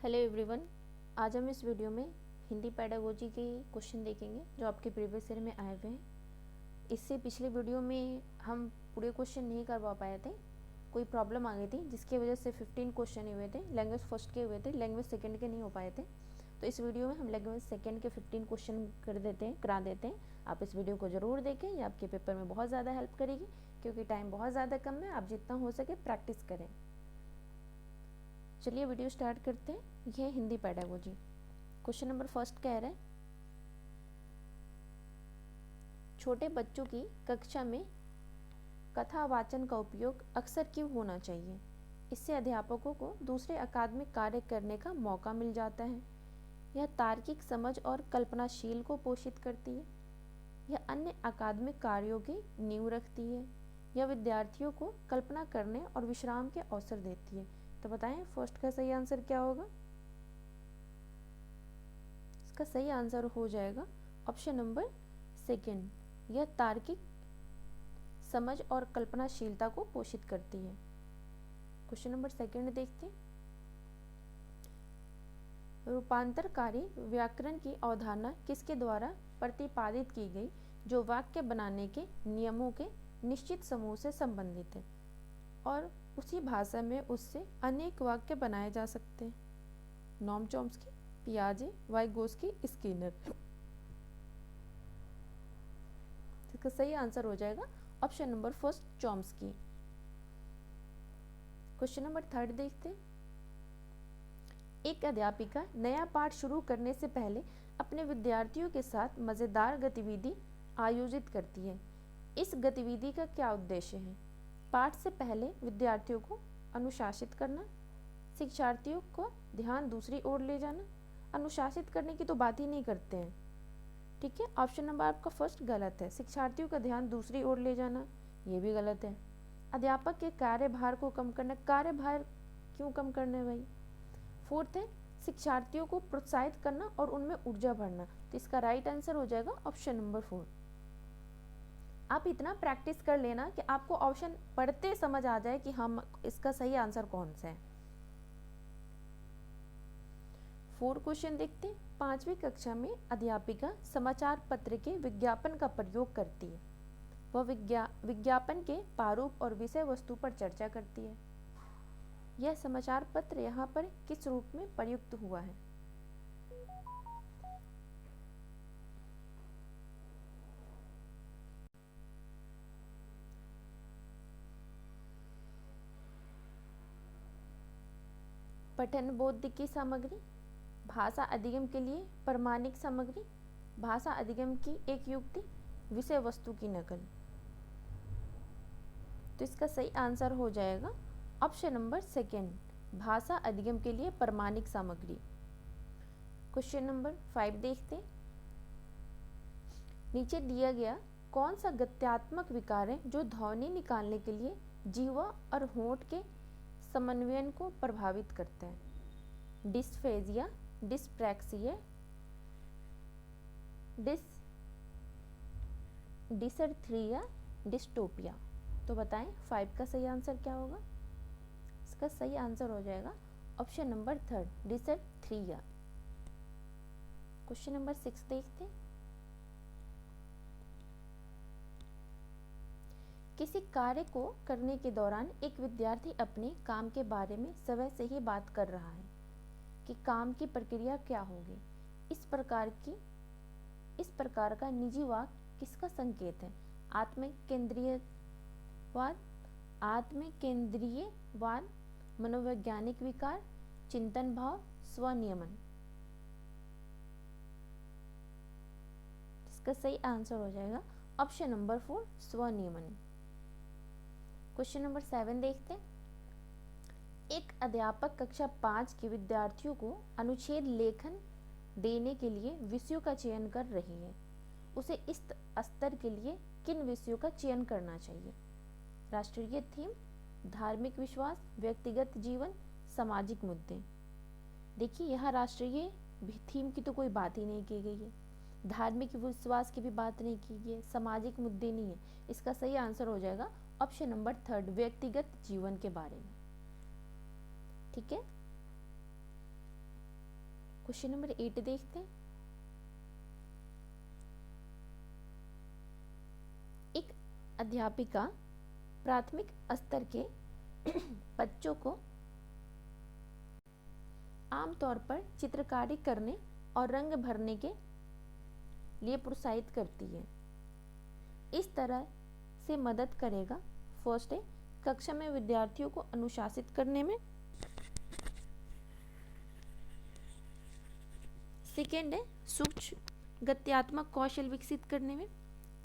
Hello everyone, आज हम इस वीडियो में हिंदी पेडागोजी के क्वेश्चन देखेंगे जो आपके प्रीवियस ईयर में आए हुए हैं। इससे पिछले वीडियो में हम पूरे क्वेश्चन नहीं करवा पाए थे, कोई प्रॉब्लम आ गई थी जिसकी वजह से 15 क्वेश्चन हुए थे। लैंग्वेज फर्स्ट के हुए थे, लैंग्वेज सेकंड के नहीं हो पाए थे। तो इस वीडियो में हम लैंग्वेज सेकंड के 15 क्वेश्चन करा देते हैं। आप इस वीडियो को ज़रूर देखें, ये आपके पेपर में बहुत ज़्यादा हेल्प करेगी क्योंकि टाइम बहुत ज़्यादा कम है। आप जितना हो सके प्रैक्टिस करें। चलिए वीडियो स्टार्ट करते हैं। यह है Hindi pedagogy. Question number first कह रहा है, छोटे बच्चों की कक्षा में कथा वाचन का उपयोग अक्सर क्यों होना चाहिए? इससे अध्यापकों को दूसरे अकादमिक कार्य करने का मौका मिल जाता है। यह तार्किक समझ और कल्पनाशील को पोषित करती है। यह अन्य अकादमिक कार्यों की नींव रखती है। यह विद्यार्थियों को कल्पना करने और विश्राम के अवसर देती है। तो बताएं फर्स्ट का सही आंसर क्या होगा? इसका सही आंसर हो जाएगा ऑप्शन नंबर सेकंड। यह तार्किक समझ और कल्पनाशीलता को पोषित करती है। क्वेश्चन नंबर सेकंड देखते हैं। रूपांतरकारी व्याकरण की अवधारणा किसके द्वारा प्रतिपादित की गई जो वाक्य बनाने के नियमों के निश्चित समूह से संबंधित है और उसी भाषा में उससे अनेक वाक्य बनाए जा सकते हैं? नॉम चॉम्स्की, पियाजे, वाइगोस्की, स्किनर। इसका सही आंसर हो जाएगा option number first, Chomsky. Question number third देखते हैं। एक अध्यापिका नया पाठ शुरू करने से पहले अपने विद्यार्थियों के साथ मजेदार गतिविधि आयोजित करती है। इस गतिविधि का क्या उद्देश्य है? पाठ से पहले विद्यार्थियों को अनुशासित करना, शिक्षार्थियों को ध्यान दूसरी ओर ले जाना। अनुशासित करने की तो बात ही नहीं करते हैं, ठीक है। ऑप्शन नंबर आपका फर्स्ट गलत है। शिक्षार्थियों का ध्यान दूसरी ओर ले जाना ये भी गलत है। अध्यापक के कार्यभार को कम करना, कार्यभार क्यों कम करना भाई? फोर्थ है शिक्षार्थियों को प्रोत्साहित करना और उनमें ऊर्जा भरना। तो इसका राइट आंसर हो जाएगा ऑप्शन नंबर 4। आप इतना प्रैक्टिस कर लेना कि आपको ऑप्शन पढ़ते समझ आ जाए कि हम इसका सही आंसर कौन सा है। 4 क्वेश्चन देखते हैं। 5वीं कक्षा में अध्यापिका समाचार पत्र के विज्ञापन का प्रयोग करती है। वह विज्ञापन के प्रारूप और विषय वस्तु पर चर्चा करती है। यह समाचार पत्र यहाँ पर किस रूप में प्रयुक्त हुआ है? पठन बोध की सामग्री, भाषा अधिगम के लिए प्रमाणिक सामग्री, भाषा अधिगम की एक युक्ति, विषय वस्तु की नकल। तो इसका सही आंसर हो जाएगा ऑप्शन नंबर सेकंड, भाषा अधिगम के लिए प्रमाणिक सामग्री। क्वेश्चन नंबर 5 देखते हैं। नीचे दिया गया कौन सा गत्यात्मक विकार है जो ध्वनि निकालने के लिए जिह्वा और होंठ के समन्वयन को प्रभावित करता है? Dysphagia, dyspraxia, dysarthria, dystopia. तो बताएं 5 का सही आंसर क्या होगा? इसका सही आंसर हो जाएगा ऑप्शन नंबर 3, डिसर्थ्रिया। क्वेश्चन नंबर 6 देखते हैं। किसी कार्य को करने के दौरान एक विद्यार्थी अपने काम के बारे में स्वयं से ही बात कर रहा है कि काम की प्रक्रिया क्या होगी। इस प्रकार का निजी वाक्य किसका संकेत है? आत्मकेंद्रीयवाद, मनोवैज्ञानिक विकार, चिंतन भाव, स्वनियमन। इसका सही आंसर हो जाएगा ऑप्शन नंबर 4, स्वनियमन। क्वेश्चन नंबर 7 देखते हैं। एक अध्यापक कक्षा 5 के विद्यार्थियों को अनुच्छेद लेखन देने के लिए विषयों का चयन कर रही है। उसे इस स्तर के लिए किन विषयों का चयन करना चाहिए? राष्ट्रीय थीम, धार्मिक विश्वास, व्यक्तिगत जीवन, सामाजिक मुद्दे। देखिए यहाँ राष्ट्रीय थीम की तो कोई बात ही नहीं की गई है, धार्मिक विश्वास की भी बात नहीं की गई है, सामाजिक मुद्दे नहीं है। इसका सही आंसर हो जाएगा ऑप्शन नंबर 3, व्यक्तिगत जीवन के बारे में, ठीक है। क्वेश्चन नंबर 8 देखते हैं। एक अध्यापिका प्राथमिक स्तर के बच्चों को आमतौर पर चित्रकारी करने और रंग भरने के लिए प्रोत्साहित करती है। इस तरह से मदद करेगा। फर्स्ट है कक्षा में विद्यार्थियों को अनुशासित करने में। सेकेंड है सूक्ष्म गत्यात्मक कौशल विकसित करने में।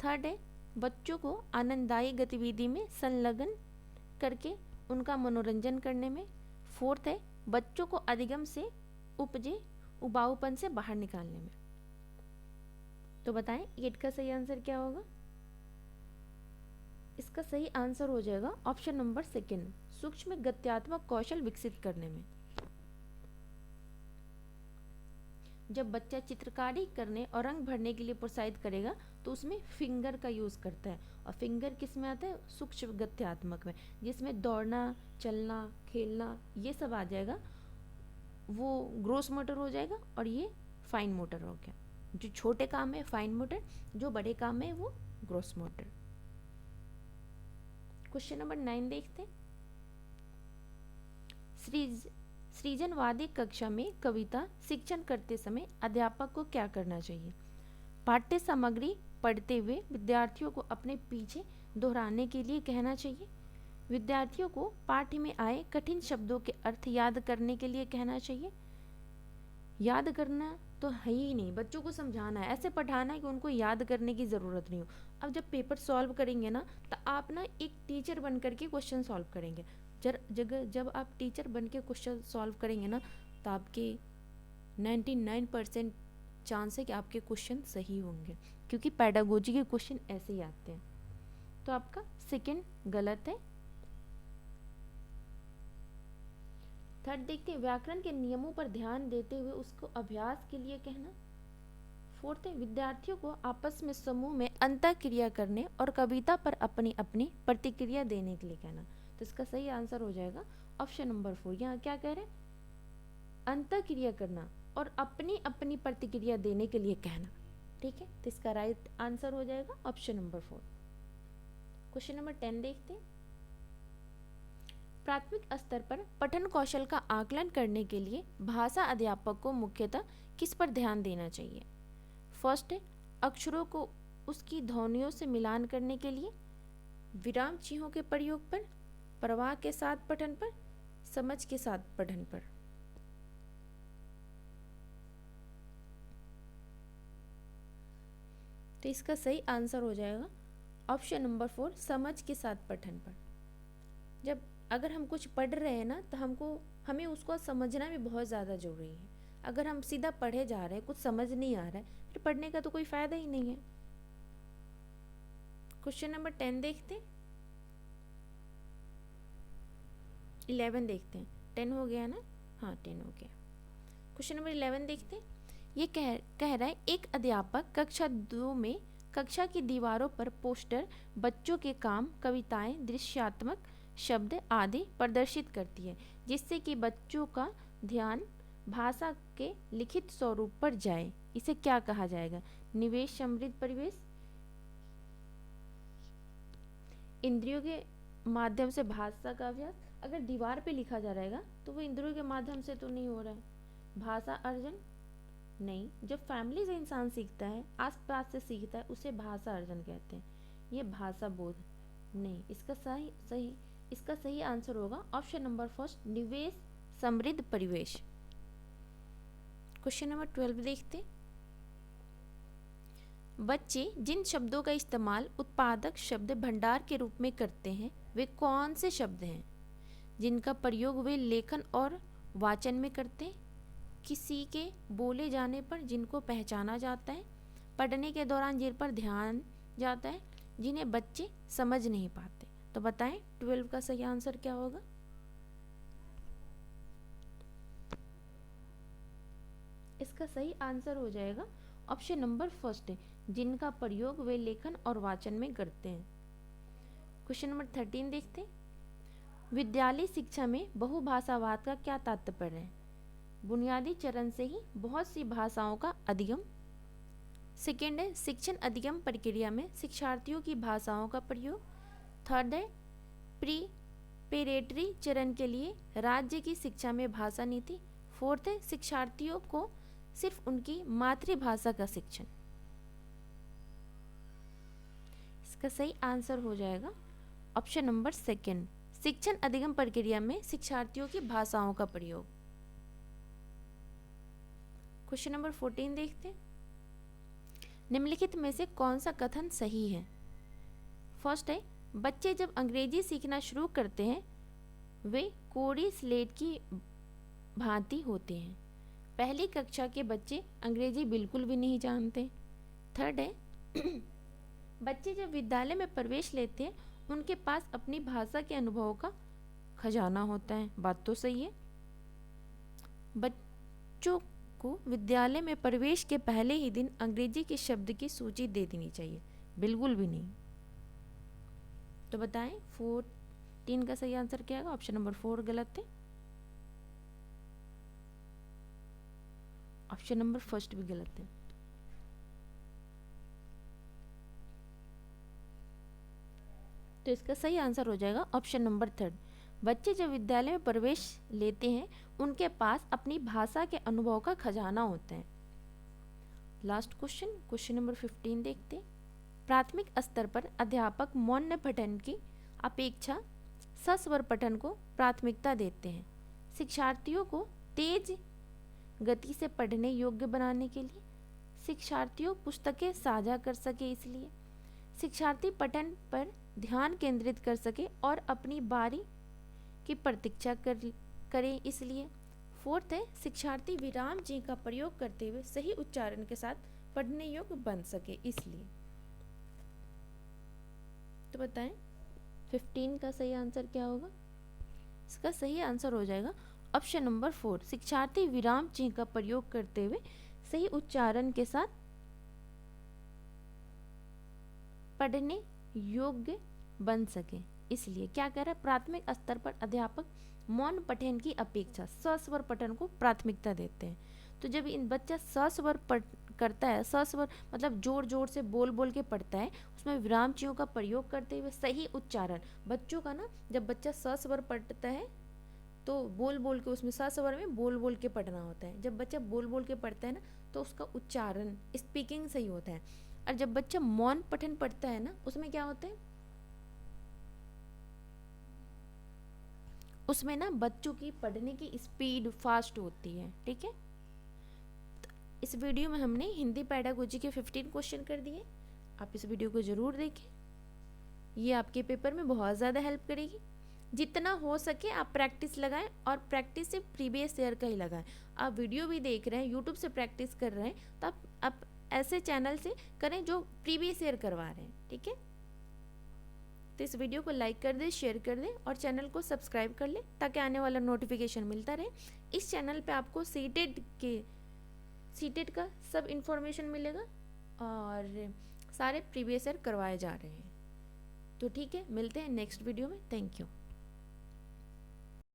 थर्ड है बच्चों को आनंददायी गतिविधि में संलग्न करके उनका मनोरंजन करने में। फोर्थ है बच्चों को अधिगम से उपजे उबाऊपन से बाहर निकालने में। तो बताएं 8 का सही आंसर क्या होगा? इसका सही आंसर हो जाएगा ऑप्शन नंबर सेकेंड, सूक्ष्म गत्यात्मक कौशल विकसित करने में। जब बच्चा चित्रकारी करने और रंग भरने के लिए प्रोत्साहित करेगा तो उसमें फिंगर का यूज करता है, और फिंगर किस में आता है? सूक्ष्म गत्यात्मक में, जिसमें दौड़ना, चलना, खेलना ये सब आ जाएगा। वो ग्रोस मोटर हो जाएगा और ये फाइन मोटर हो गया। जो छोटे काम है फाइन मोटर, जो बड़े काम है वो ग्रोस मोटर। क्वेश्चन नंबर 9 देखते हैं। सृजनवादी कक्षा में कविता शिक्षण करते समय अध्यापक को क्या करना चाहिए? पाठ्य सामग्री पढ़ते हुए विद्यार्थियों को अपने पीछे दोहराने के लिए कहना चाहिए। विद्यार्थियों को पाठ्य में आए कठिन शब्दों के अर्थ याद करने के लिए कहना चाहिए। याद करना तो है ही नहीं, बच्चों को समझाना है, ऐसे पढ़ाना है कि उनको याद करने की ज़रूरत नहीं हो। अब जब पेपर सॉल्व करेंगे ना, तो आप ना एक टीचर बन करके क्वेश्चन सॉल्व करेंगे। जब आप टीचर बन के क्वेश्चन सॉल्व करेंगे ना, तो आपके 99% चांस है कि आपके क्वेश्चन सही होंगे, क्योंकि पेडागोजी के क्वेश्चन ऐसे ही आते हैं। तो आपका सेकंड गलत है। थर्ड देखते हैं, व्याकरण के नियमों पर ध्यान देते हुए उसको अभ्यास के लिए कहना। फोर्थ है, विद्यार्थियों को आपस में समूह में अंतःक्रिया करने और कविता पर अपनी अपनी प्रतिक्रिया देने के लिए कहना। तो इसका सही आंसर हो जाएगा ऑप्शन नंबर 4। यहाँ क्या कह रहे हैं? अंतःक्रिया करना और अपनी अपनी प्रतिक्रिया देने के लिए कहना। ठीक है, तो इसका राइट आंसर हो जाएगा ऑप्शन नंबर 4। क्वेश्चन नंबर 10 देखते हैं। प्राथमिक स्तर पर पठन कौशल का आकलन करने के लिए भाषा अध्यापक को मुख्यतः किस पर ध्यान देना चाहिए? फर्स्ट है अक्षरों को उसकी ध्वनियों से मिलान करने के लिए, विराम चिन्हों के प्रयोग पर, प्रवाह के साथ पठन पर, समझ के साथ पठन पर। तो इसका सही आंसर हो जाएगा ऑप्शन नंबर 4, समझ के साथ पठन पर। जब अगर हम कुछ पढ़ रहे हैं ना, तो हमें उसको समझना भी बहुत ज़्यादा जरूरी है। अगर हम सीधा पढ़े जा रहे हैं, कुछ समझ नहीं आ रहा है, फिर पढ़ने का तो कोई फायदा ही नहीं है। क्वेश्चन नंबर 10 देखते हैं। 11 देखते हैं। 10 हो गया ना? हाँ 10 हो गया। क्वेश्चन नंबर 11 देखते हैं। ये कह रहा है, एक अध्यापक कक्षा 2 में कक्षा की दीवारों पर पोस्टर, बच्चों के काम, कविताएं, दृश्यात्मक शब्द आदि प्रदर्शित करती है, जिससे कि बच्चों का ध्यान भाषा के लिखित स्वरूप पर जाए। इसे क्या कहा जाएगा? निवेश समृद्ध परिवेश। इंद्रियों के माध्यम से भाषा का अभ्यास। अगर दीवार पे लिखा जा रहेगा तो वो इंद्रियों के माध्यम से तो नहीं हो रहा है। भाषा अर्जन नहीं, जब फैमिली से इंसान सीखता है, आसपास से सीखता है, उसे भाषा अर्जन कहते हैं। ये भाषा बोध नहीं। इसका सही आंसर होगा ऑप्शन नंबर 1, निवेश समृद्ध परिवेश। क्वेश्चन नंबर 12 देखते। बच्चे जिन शब्दों का इस्तेमाल उत्पादक शब्द भंडार के रूप में करते हैं, वे कौन से शब्द हैं जिनका प्रयोग वे लेखन और वाचन में करते हैं? किसी के बोले जाने पर जिनको पहचाना जाता है, पढ़ने के दौरान जिन पर ध्यान जाता है, जिन्हें बच्चे समझ नहीं पाते। तो बताएं 12 का सही आंसर क्या होगा? इसका सही आंसर हो जाएगा ऑप्शन नंबर 1, जिनका प्रयोग वे लेखन और वाचन में करते हैं। क्वेश्चन नंबर 13 देखते हैं। विद्यालय शिक्षा में बहुभाषावाद का क्या तात्पर्य है? बुनियादी चरण से ही बहुत सी भाषाओं का अधिगम। सेकेंड है शिक्षण अधिगम प्रक्रिया में शिक्षार्थियों की भाषाओं का प्रयोग। थर्ड है प्रीपेरेटरी चरण के लिए राज्य की शिक्षा में भाषा नीति। फोर्थ है शिक्षार्थियों को सिर्फ उनकी मातृभाषा का शिक्षण। इसका सही आंसर हो जाएगा ऑप्शन नंबर सेकेंड, शिक्षण अधिगम प्रक्रिया में शिक्षार्थियों की भाषाओं का प्रयोग। क्वेश्चन नंबर 14 देखते हैं। निम्नलिखित में से कौन सा कथन सही है? फर्स्ट है बच्चे जब अंग्रेजी सीखना शुरू करते हैं वे कोरी स्लेट की भांति होते हैं। पहली कक्षा के बच्चे अंग्रेजी बिल्कुल भी नहीं जानते। थर्ड है बच्चे जब विद्यालय में प्रवेश लेते हैं उनके पास अपनी भाषा के अनुभवों का खजाना होता है। बात तो सही है। बच्चों को विद्यालय में प्रवेश के पहले ही दिन अंग्रेजी के शब्द की सूची दे देनी चाहिए। बिल्कुल भी नहीं। तो बताएं 14 का सही आंसर क्या है? ऑप्शन नंबर 4 गलत है। ऑप्शन नंबर फर्स्ट भी गलत है। तो इसका सही आंसर हो जाएगा ऑप्शन नंबर 3। बच्चे जब विद्यालय में प्रवेश लेते हैं उनके पास अपनी भाषा के अनुभव का खजाना होता है। लास्ट क्वेश्चन नंबर 15 देखते हैं। प्राथमिक स्तर पर अध्यापक मौन पठन की अपेक्षा सस्वर पठन को प्राथमिकता देते हैं। शिक्षार्थियों को तेज गति से पढ़ने योग्य बनाने के लिए, शिक्षार्थियों पुस्तकें साझा कर सके इसलिए, शिक्षार्थी पठन पर ध्यान केंद्रित कर सके और अपनी बारी की प्रतीक्षा करें इसलिए। फोर्थ है शिक्षार्थी विराम चिन्ह का प्रयोग करते हुए सही उच्चारण के साथ पढ़ने योग्य बन सके इसलिए। तो बताएं 15 का सही आंसर क्या होगा? इसका सही आंसर हो जाएगा ऑप्शन नंबर 4। शिक्षार्थी विराम चिन्ह का प्रयोग करते हुए सही उच्चारण के साथ पढ़ने योग्य बन सके इसलिए। क्या कह रहा है? प्राथमिक स्तर पर अध्यापक मौन पठन की अपेक्षा सस्वर पठन को प्राथमिकता देते हैं। तो जब इन बच्चा सस्वर करता है, सस्वर मतलब जोर जोर से बोल बोल के पढ़ता है, उसमें विराम चिन्हों का प्रयोग करते हुए सही उच्चारण बच्चों का ना, जब बच्चा सस्वर पढ़ता है तो बोल बोल के, उसमें सस्वर में बोल बोल के पढ़ना होता है। जब बच्चा बोल बोल के पढ़ता है ना तो उसका उच्चारण स्पीकिंग सही होता है। और जब बच्चा मौन पठन पढ़ता है ना उसमें क्या होता है, उसमें ना बच्चों की पढ़ने की स्पीड फास्ट होती है। ठीक है, तो इस वीडियो में हमने हिंदी पेडागोजी के 15 क्वेश्चन कर दिए। आप इस वीडियो को ज़रूर देखें, ये आपके पेपर में बहुत ज़्यादा हेल्प करेगी। जितना हो सके आप प्रैक्टिस लगाएं, और प्रैक्टिस सिर्फ प्रीवियस ईयर का ही लगाएं। आप वीडियो भी देख रहे हैं, यूट्यूब से प्रैक्टिस कर रहे हैं, तो आप ऐसे चैनल से करें जो प्रीवियस ईयर करवा रहे हैं। ठीक है, तो इस वीडियो को लाइक कर दें, शेयर कर दें और चैनल को सब्सक्राइब कर लें ताकि आने वाला नोटिफिकेशन मिलता रहे। इस चैनल पे आपको सीटेट का सब इन्फॉर्मेशन मिलेगा और सारे प्रीवियस ईयर करवाए जा रहे हैं। तो ठीक है, मिलते हैं नेक्स्ट वीडियो में। Thank you.